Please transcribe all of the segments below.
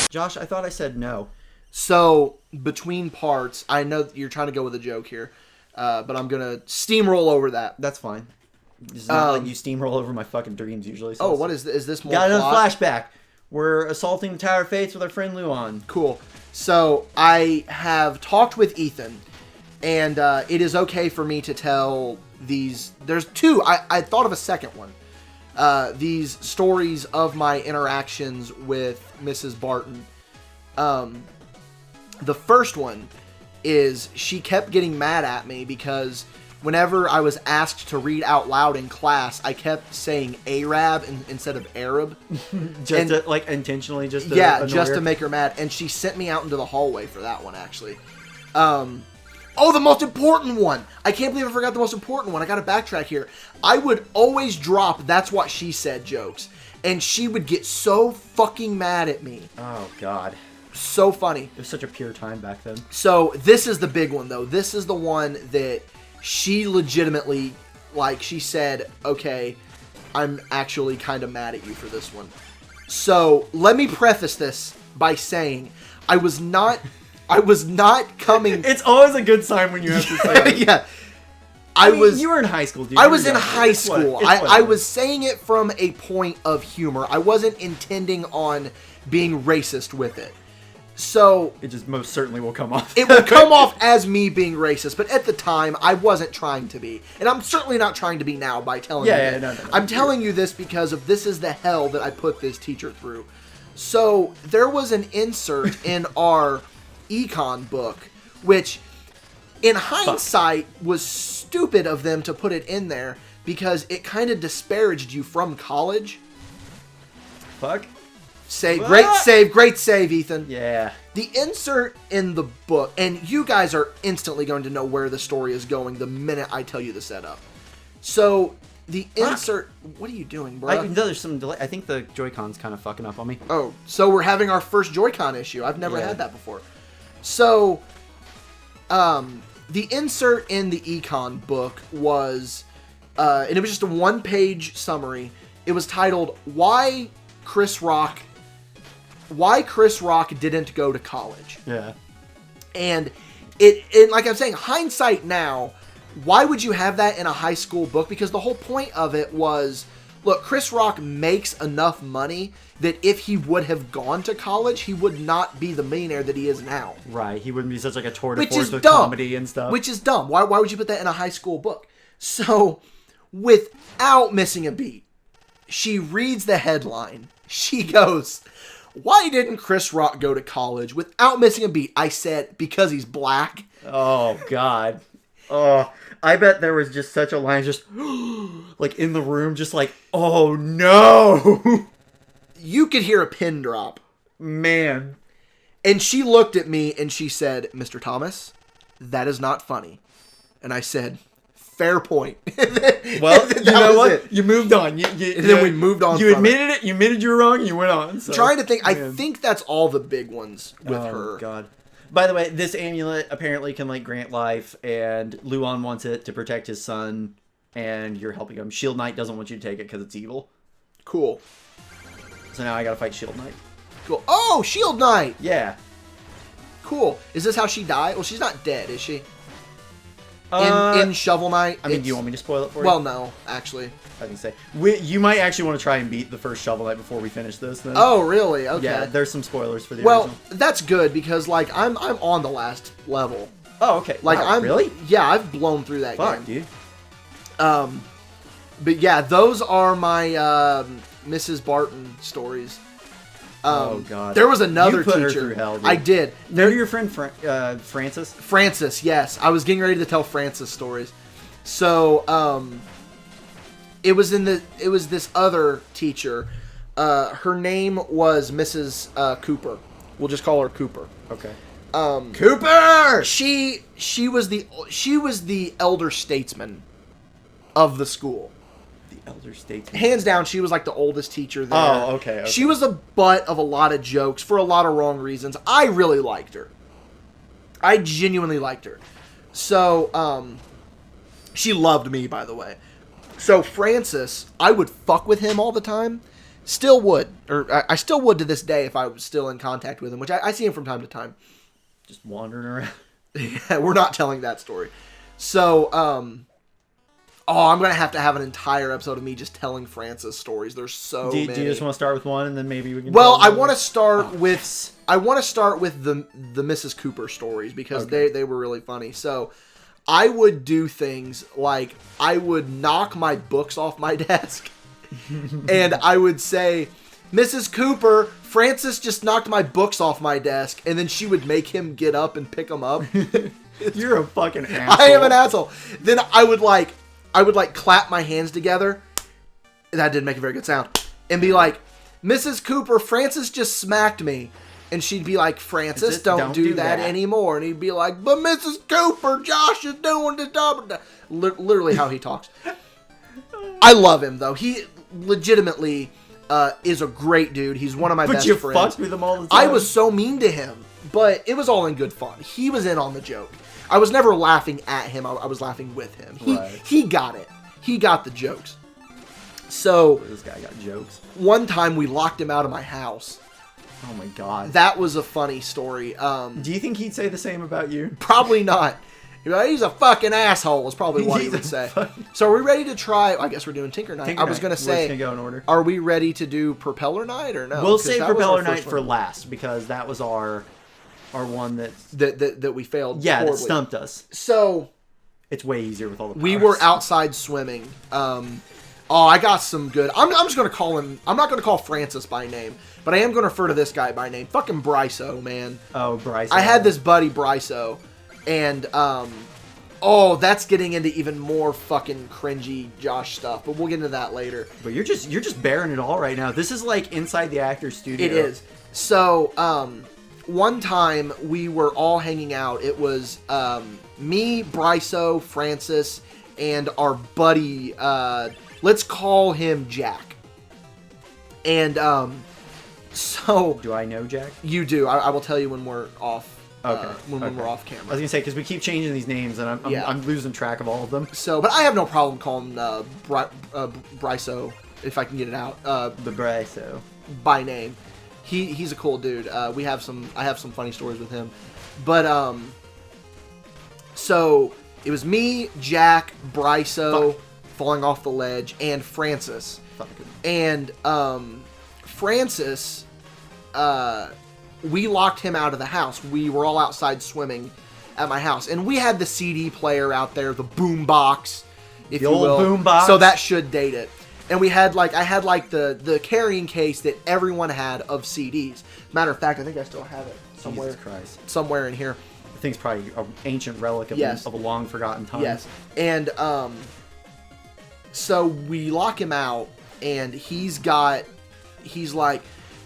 Josh, I thought I said no. So, between parts, I know that you're trying to go with a joke here, but I'm going to steamroll over that. That's fine. It's not like you steamroll over my fucking dreams usually. So what is this? Is this more got another plot? flashback. We're assaulting the Tower of Fates with our friend Luan. Cool. So, I have talked with Ethan, and it is okay for me to tell these... There's two. I thought of a second one. These stories of my interactions with Mrs. Barton. The first one is she kept getting mad at me because whenever I was asked to read out loud in class, I kept saying Arab instead of Arab. Intentionally just to just to make her mad. And she sent me out into the hallway for that one, actually. The most important one. I can't believe I forgot the most important one. I got to backtrack here. I would always drop "that's what she said" jokes. And she would get so fucking mad at me. Oh, God. So funny. It was such a pure time back then. So, this is the big one, though. This is the one that she legitimately, she said, okay, I'm actually kind of mad at you for this one. So, let me preface this by saying, I was not coming... It's always a good sign when you have to say it. Yeah. You were in high school, dude. I was in high school. I was saying it from a point of humor. I wasn't intending on being racist with it. So... It just most certainly will come off. It will come off as me being racist, but at the time, I wasn't trying to be. And I'm certainly not trying to be now by telling you that. No, I'm telling you this because of this is the hell that I put this teacher through. So, there was an insert in our econ book, which, in hindsight, was stupid of them to put it in there because it kind of disparaged you from college. Fuck. Great save, Ethan. Yeah. The insert in the book, and you guys are instantly going to know where the story is going the minute I tell you the setup. So, the insert... What are you doing, bro? There's some delay. I think the Joy-Con's kind of fucking up on me. Oh, so we're having our first Joy-Con issue. I've never had that before. So, the insert in the econ book was... and it was just a one-page summary. It was titled, Why Chris Rock didn't go to college. Yeah. And like I'm saying, hindsight now, why would you have that in a high school book? Because the whole point of it was, look, Chris Rock makes enough money that if he would have gone to college, he would not be the millionaire that he is now. Right. He wouldn't be such like a tour de Which force is with dumb. comedy and stuff. Which is dumb. Why would you put that in a high school book? So, without missing a beat, she reads the headline. She goes, why didn't Chris Rock go to college? Without missing a beat, I said, because he's black. Oh, God. Oh, I bet there was just such a line just, like, in the room, just like, oh, no. You could hear a pin drop. Man. And she looked at me and she said, Mr. Thomas, that is not funny. And I said... Fair point. Well, you know what? It. You moved on. And then we moved on. You admitted it. You admitted you were wrong. And you went on. So. I'm trying to think. Man. I think that's all the big ones with her. Oh God. By the way, this amulet apparently can like grant life, and Luan wants it to protect his son, and you're helping him. Shield Knight doesn't want you to take it because it's evil. Cool. So now I gotta fight Shield Knight. Cool. Oh, Shield Knight. Yeah. Cool. Is this how she died? Well, she's not dead, is she? In Shovel Knight. I mean, do you want me to spoil it for you? Well, no, actually. I can say you might actually want to try and beat the first Shovel Knight before we finish this. Then. Oh, really? Okay. Yeah, there's some spoilers for the original. Well, that's good because like I'm on the last level. Oh, okay. Like wow, really? Yeah, I've blown through that game. Dude. But yeah, those are my Mrs. Barton stories. Oh God! There was another teacher. Her through hell, dude. I did. Know your friend Francis? Francis, yes. I was getting ready to tell Francis stories. So, it was this other teacher. Her name was Mrs. Cooper. We'll just call her Cooper. Okay. Cooper. She was the elder statesman of the school. Elder statesman. Hands down, she was like the oldest teacher there. Oh, okay. She was the butt of a lot of jokes for a lot of wrong reasons. I really liked her. I genuinely liked her. So, she loved me, by the way. So, Francis, I would fuck with him all the time. Still would. Or I still would to this day if I was still in contact with him, which I see him from time to time. Just wandering around. Yeah, we're not telling that story. So, I'm going to have an entire episode of me just telling Francis stories. There's so many. Do you just want to start with one and then maybe we can... Well, I want to start with... I want to start with the Mrs. Cooper stories because they were really funny. So, I would do things like I would knock my books off my desk and I would say, Mrs. Cooper, Francis just knocked my books off my desk, and then she would make him get up and pick them up. You're a fucking asshole. I am an asshole. Then I would clap my hands together. That didn't make a very good sound. And be like, Mrs. Cooper, Francis just smacked me. And she'd be like, Francis, don't do that anymore. And he'd be like, but Mrs. Cooper, Josh is doing this. Literally how he talks. I love him, though. He legitimately is a great dude. He's one of my best friends. But you fucked with him all the time. I was so mean to him. But it was all in good fun. He was in on the joke. I was never laughing at him. I was laughing with him. He got it. He got the jokes. So... This guy got jokes. One time we locked him out of my house. Oh my god. That was a funny story. Do you think he'd say the same about you? Probably not. He's a fucking asshole is probably what he would say. So are we ready to try... I guess we're doing Tinker Night. I was going to say... Let's go in order. Are we ready to do Propeller Night or no? We'll save Propeller Night for last because that was our one that we failed. Yeah, horribly. That stumped us. So... It's way easier with all the powers. We were outside swimming. I got some good... I'm just going to call him... I'm not going to call Francis by name, but I am going to refer to this guy by name. Fucking Bryso, man. Oh, Bryso. I had this buddy, Bryso, and, that's getting into even more fucking cringy Josh stuff, but we'll get into that later. But you're just bearing it all right now. This is like inside the actor's studio. It is. So, one time we were all hanging out. It was, me, Bryso, Francis, and our buddy, let's call him Jack. And, so... Do I know Jack? You do. I will tell you when we're off. Okay. When we're off camera. I was gonna say because we keep changing these names and I'm losing track of all of them. So, but I have no problem calling Bryso if I can get it out. The Bryso by name. He's a cool dude. I have some funny stories with him. But so it was me, Jack, Bryso falling off the ledge, and Francis. And Francis, we locked him out of the house. We were all outside swimming at my house, and we had the CD player out there, the boom box, if you will. The old boom box. So that should date it. And I had the carrying case that everyone had of CDs. Matter of fact, I think I still have it somewhere. Jesus Christ. Somewhere in here. I think it's probably an ancient relic of a long forgotten time. Yes. And so we lock him out, and he's like,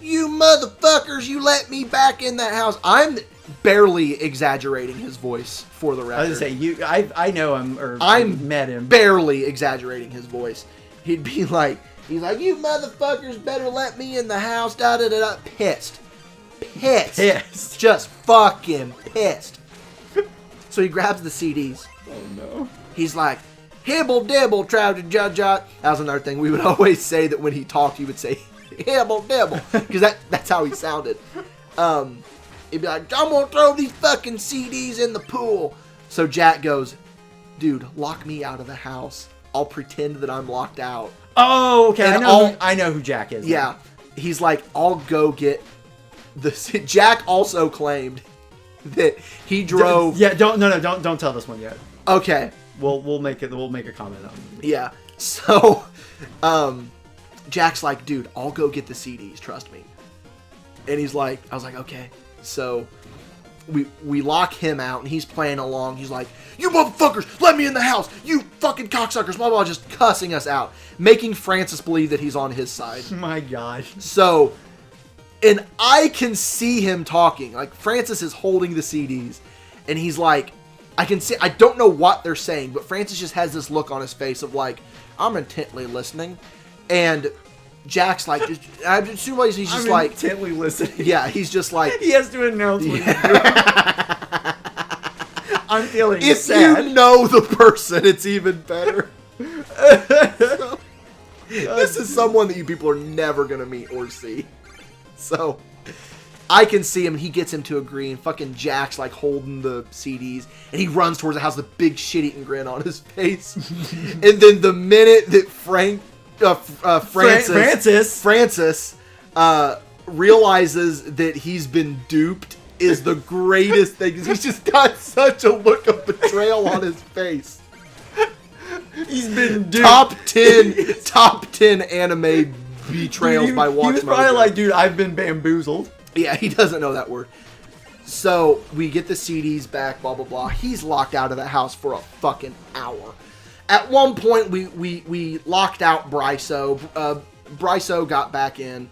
you motherfuckers, you let me back in that house. I'm barely exaggerating his voice for the record. I was going to say, I know him, or met him. Barely exaggerating his voice. He'd be like, you motherfuckers better let me in the house, da-da-da-da. Pissed. Just fucking pissed. So he grabs the CDs. Oh, no. He's like, hibble dibble, trouter judge. That was another thing. We would always say that when he talked, he would say, hibble dibble. Because that's how he sounded. He'd be like, I'm going to throw these fucking CDs in the pool. So Jack goes, dude, lock me out of the house. I'll pretend that I'm locked out. Oh, okay. I know who Jack is. Yeah. He's like, I'll go get the... Jack also claimed that he drove... Don't tell this one yet. Okay. We'll make a comment on it. Yeah. So, Jack's like, dude, I'll go get the CDs, trust me. And I was like, okay. So, we lock him out, and he's playing along. He's like, you motherfuckers, let me in the house. You fucking cocksuckers, blah, blah, just cussing us out. Making Francis believe that he's on his side. My God. So, and I can see him talking. Like, Francis is holding the CDs, and he's like, I can see, I don't know what they're saying, but Francis just has this look on his face of like, I'm intently listening. And Jack's like, I assume he's just like... intently listening. Yeah, he's just like... He has to announce what he's doing. I'm feeling if sad. If you know the person, it's even better. This is someone that you people are never gonna meet or see. So I can see him, and he gets him to agree, and fucking Jack's like holding the CDs, and he runs towards the house with a big shit-eating grin on his face. And then the minute that Francis realizes that he's been duped is the greatest thing. He's just got such a look of betrayal on his face. He's been duped. Top 10 anime betrayals by Watch He was probably like, dude, I've been bamboozled. Yeah, he doesn't know that word. So we get the CDs back, blah, blah, blah. He's locked out of the house for a fucking hour. At one point, we locked out Bryso. Bryso got back in.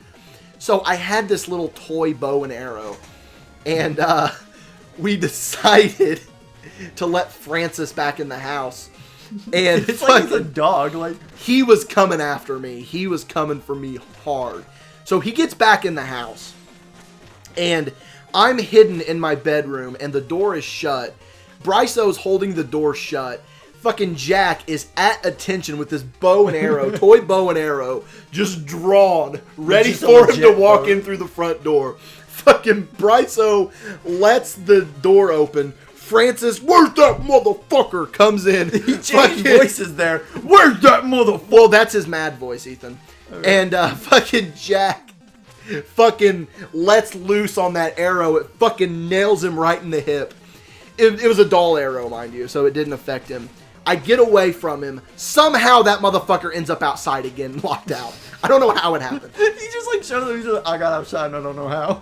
So I had this little toy bow and arrow. And we decided to let Francis back in the house. And it's like he's a dog. Like, he was coming after me. He was coming for me hard. So he gets back in the house. And I'm hidden in my bedroom, and the door is shut. Bryso's holding the door shut. Fucking Jack is at attention with this bow and arrow, toy bow and arrow, just drawn, ready for him to walk in through the front door. Fucking Bryso lets the door open. Francis, where's that motherfucker? Comes in. He changed voices there. Where's that motherfucker? Well, that's his mad voice, Ethan. Okay. And fucking Jack fucking lets loose on that arrow. It fucking nails him right in the hip. It was a dull arrow, mind you, so it didn't affect him. I get away from him. Somehow that motherfucker ends up outside again, locked out. I don't know how it happened. He just like showed him. He's like, I got outside and I don't know how.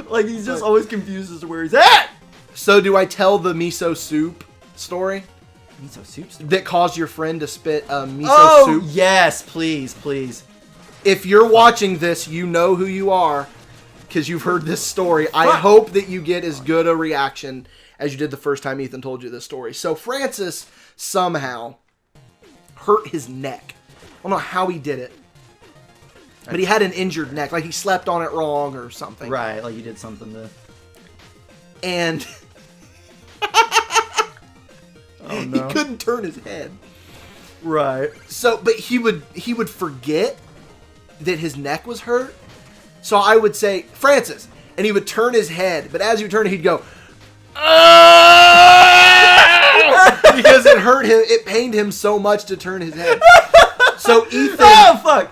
Like he's just always confused as to where he's at. So do I tell the miso soup story? Miso soup story? That caused your friend to spit miso soup? Oh, yes, please, please. If you're watching this, you know who you are, because you've heard this story. I hope that you get as good a reaction as you did the first time Ethan told you this story. So Francis somehow hurt his neck. I don't know how he did it, but he had an injured neck, like he slept on it wrong or something. Right, like you did something to... And oh, no. He couldn't turn his head. Right. So, but he would forget that his neck was hurt. So I would say, Francis, and he would turn his head, but as he would turn it, he'd go, because it hurt him, it pained him so much to turn his head. So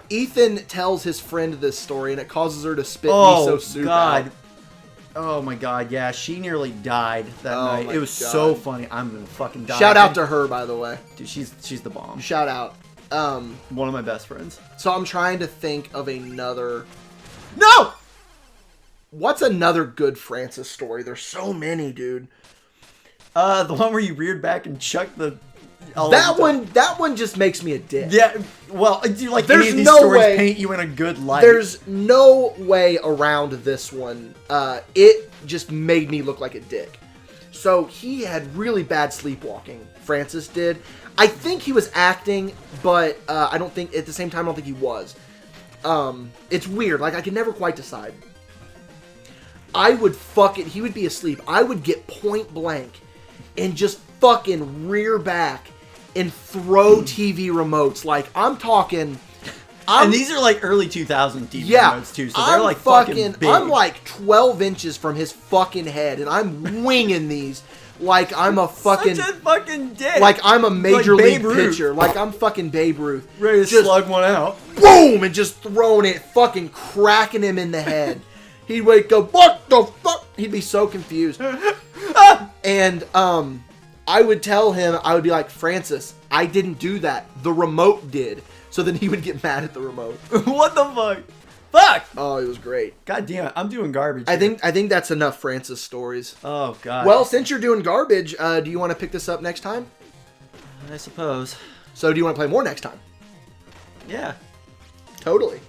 Ethan tells his friend this story, and it causes her to spit miso soup out. Oh my god, yeah, she nearly died that night. It was so funny. I'm gonna fucking die. Shout out to her, by the way. Dude, she's the bomb. Shout out. One of my best friends. So I'm trying to think of another... No! What's another good Francis story? There's so many, dude. The one where you reared back and chucked the... That one just makes me a dick. Yeah, well, like there's any of these no stories way, paint you in a good light. There's no way around this one. It just made me look like a dick. So he had really bad sleepwalking. Francis did. I think he was acting, but I don't think at the same time I don't think he was. It's weird. Like I could never quite decide. I would he would be asleep. I would get point blank and just fucking rear back and throw TV remotes. Like I'm talking. And these are like early 2000 TV remotes too, so they're like fucking big. I'm like 12 inches from his fucking head, and I'm winging these like I'm a fucking... Such a fucking dick. Like I'm a major league Ruth. pitcher. Like I'm fucking Babe Ruth. Ready to slug one out. Boom! And just throwing it, fucking cracking him in the head. He'd wake up, what the fuck? He'd be so confused. And, I would tell him, I would be like, Francis, I didn't do that. The remote did. So then he would get mad at the remote. What the fuck? Fuck! Oh, it was great. God damn it, I'm doing garbage here. I think that's enough Francis stories. Oh, God. Well, since you're doing garbage, do you want to pick this up next time? I suppose. So do you want to play more next time? Yeah. Totally.